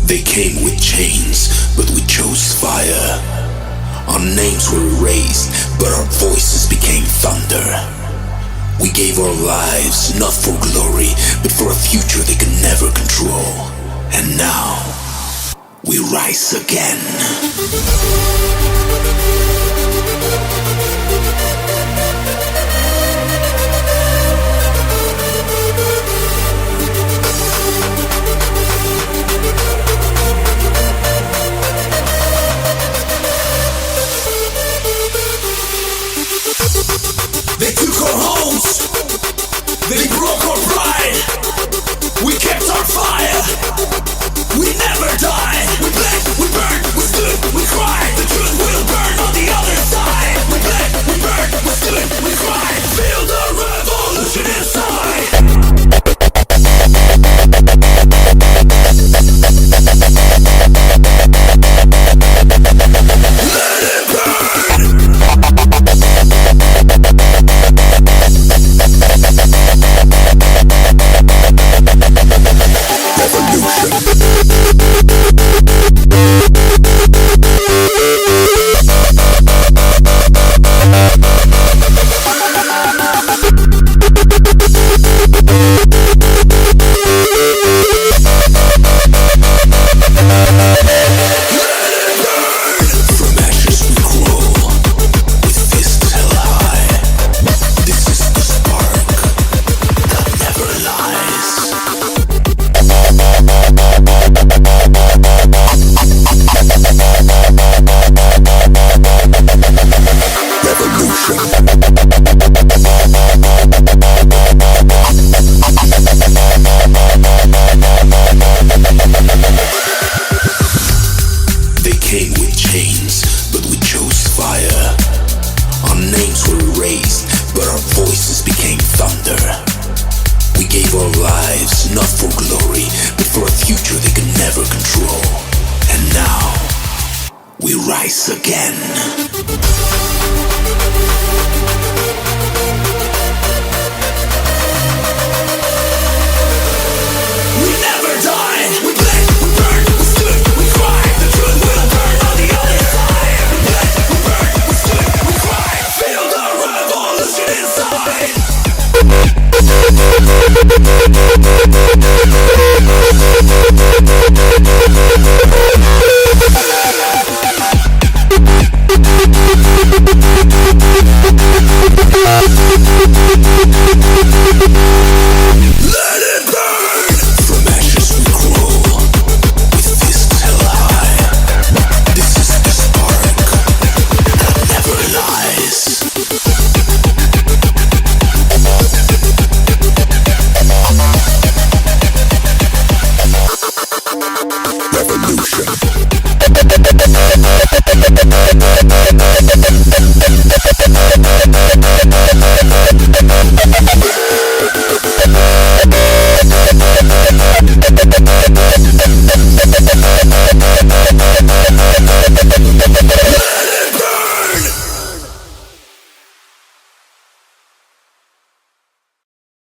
They came with chains, but we chose fire. Our names were erased, but our voices became thunder. We gave our lives, not for glory, but for a future they could never control. And now, we rise again. They took our homes, they broke our pride. We kept our fire, we never died. We bled, we burned, we stood, we cried. The truth will burn on the other side. We bled, we burned, we stood, we cried. Feel the revolution inside. We rise again.